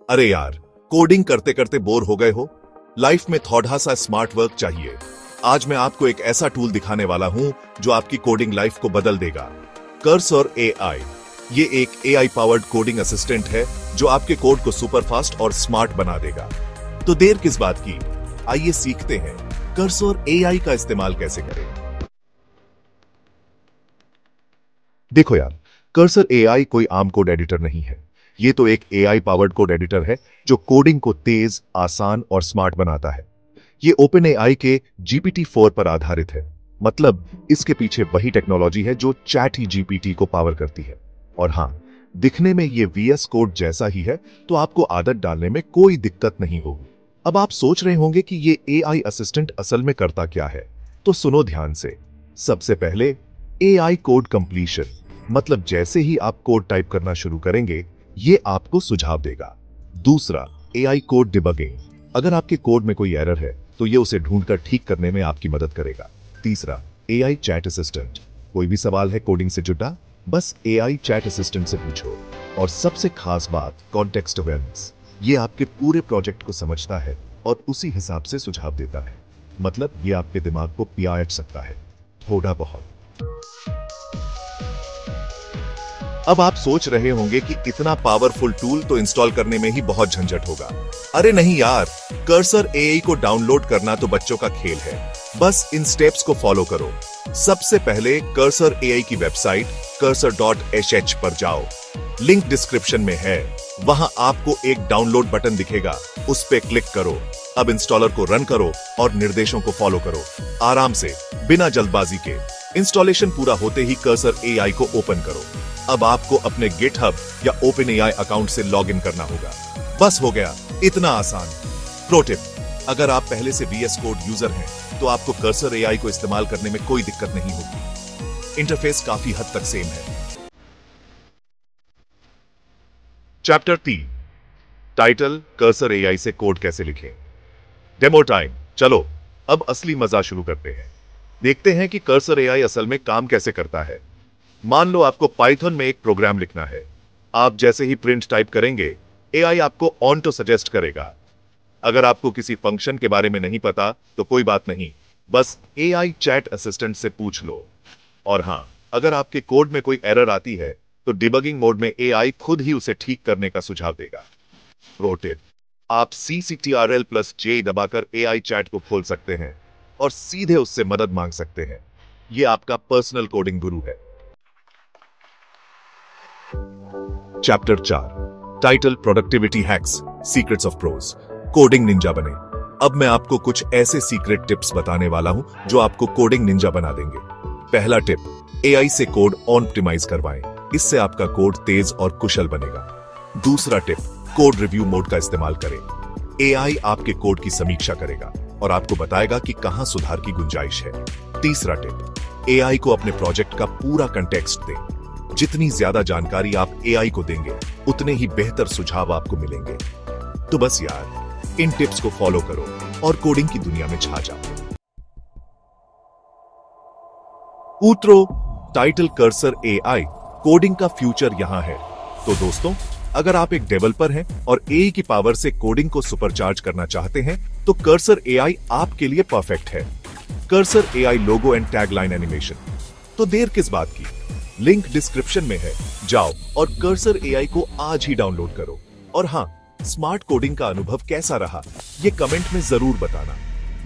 अरे यार, कोडिंग करते करते बोर हो गए हो? लाइफ में थोड़ा सा स्मार्ट वर्क चाहिए। आज मैं आपको एक ऐसा टूल दिखाने वाला हूं जो आपकी कोडिंग लाइफ को बदल देगा। Cursor AI. ये एक एआई पावर्ड कोडिंग असिस्टेंट है जो आपके कोड को सुपर फास्ट और स्मार्ट बना देगा। तो देर किस बात की, आइए सीखते हैं कर्सर एआई का इस्तेमाल कैसे करें। देखो यार, कर्सर एआई कोई आम कोड एडिटर नहीं है। ये तो एक एआई पावर्ड कोड एडिटर है जो कोडिंग को तेज, आसान और स्मार्ट बनाता है। ये ओपन एआई के GPT-4 पर आधारित है। मतलब इसके पीछे वही टेक्नोलॉजी है जो चैट ही जीपीटी को पावर करती है। और हां, दिखने में ये VS कोड जैसा ही है, तो आपको आदत डालने में कोई दिक्कत नहीं होगी। अब आप सोच रहे होंगे कि ये एआई असिस्टेंट असल में करता क्या है, तो सुनो ध्यान से। सबसे पहले एआई कोड कंप्लीशन, मतलब जैसे ही आप कोड टाइप करना शुरू करेंगे, ये आपको सुझाव देगा। दूसरा, एआई कोड डिबगिंग। अगर आपके कोड में कोई एरर है तो ये उसे ढूंढकर ठीक करने में आपकी मदद करेगा। तीसरा, एआई चैट असिस्टेंट। कोई भी सवाल है कोडिंग से जुड़ा, बस एआई चैट असिस्टेंट से पूछो। और सबसे खास बात, कॉन्टेक्स्ट अवेयरनेस। ये आपके पूरे प्रोजेक्ट को समझता है और उसी हिसाब से सुझाव देता है। मतलब ये आपके दिमाग को पियाट सकता है थोड़ा बहुत। अब आप सोच रहे होंगे कि इतना पावरफुल टूल तो इंस्टॉल करने में ही बहुत झंझट होगा। अरे नहीं यार, कर्सर एआई को डाउनलोड करना तो बच्चों का खेल है। बस इन स्टेप्स को फॉलो करो। सबसे पहले कर्सर एआई की वेबसाइट cursor.sh पर जाओ। लिंक डिस्क्रिप्शन में है। वहां आपको एक डाउनलोड बटन दिखेगा, उस पे क्लिक करो। अब इंस्टॉलर को रन करो और निर्देशों को फॉलो करो आराम से, बिना जल्दबाजी के। इंस्टॉलेशन पूरा होते ही कर्सर एआई को ओपन करो। अब आपको अपने गिटहब या ओपनएआई अकाउंट से लॉगिन करना होगा। बस हो गया, इतना आसान। प्रो टिप, अगर आप पहले से VS कोड यूजर हैं तो आपको कर्सर एआई को इस्तेमाल करने में कोई दिक्कत नहीं होगी। इंटरफेस काफी हद तक सेम है। चैप्टर 3, टाइटल, कर्सर एआई से कोड कैसे लिखें। Demo time. चलो अब असली मजा शुरू करते हैं। देखते हैं कि कर्सर एआई असल में काम कैसे करता है। मान लो आपको पाइथन में एक प्रोग्राम लिखना है। आप जैसे ही प्रिंट टाइप करेंगे, एआई आपको ऑटो सजेस्ट करेगा। अगर आपको किसी फंक्शन के बारे में नहीं पता तो कोई बात नहीं, बस एआई चैट असिस्टेंट से पूछ लो। और हां, अगर आपके कोड में कोई एरर आती है तो डिबगिंग मोड में एआई खुद ही उसे ठीक करने का सुझाव देगा। प्रो टिप, आप CTRL+J दबाकर एआई चैट को खोल सकते हैं और सीधे उससे मदद मांग सकते हैं। यह आपका पर्सनल कोडिंग गुरु है। Chapter 4, title, productivity hacks, secrets of pros, coding Ninja बने। अब मैं आपको कुछ ऐसे सीक्रेट टिप्स बताने वाला हूं जो आपको कोडिंग निंजा बना देंगे। पहला टिप, एआई से कोड ऑप्टिमाइज करवाएं। इससे आपका कोड तेज और कुशल बनेगा। दूसरा टिप, कोड रिव्यू मोड का इस्तेमाल करें। एआई आपके कोड की समीक्षा करेगा और आपको बताएगा कि कहां सुधार की गुंजाइश है। तीसरा टिप, एआई को अपने प्रोजेक्ट का पूरा कंटेक्स्ट दें। जितनी ज्यादा जानकारी आप एआई को देंगे, उतने ही बेहतर सुझाव आपको मिलेंगे। तो बस यार, इन टिप्स को फॉलो करो और कोडिंग की दुनिया में छा जाओ। उत्तरो, टाइटल, कर्सर एआई, कोडिंग का फ्यूचर यहां है। तो दोस्तों, अगर आप एक डेवलपर हैं और एआई की पावर से कोडिंग को सुपरचार्ज करना चाहते हैं, तो कर्सर एआई आपके लिए परफेक्ट है। Cursor AI logo and tagline animation. तो देर किस बात की, लिंक डिस्क्रिप्शन में है, जाओ और कर्सर एआई को आज ही डाउनलोड करो। और हां, स्मार्ट कोडिंग का अनुभव कैसा रहा, ये कमेंट में जरूर बताना।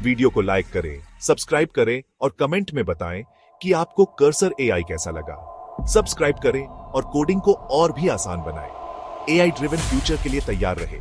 वीडियो को लाइक करें, सब्सक्राइब करें और कमेंट में बताएं कि आपको कर्सर एआई कैसा लगा। सब्सक्राइब करें और कोडिंग को और भी आसान बनाएं। एआई ड्रिवन फ्यूचर के लिए तैयार रहे।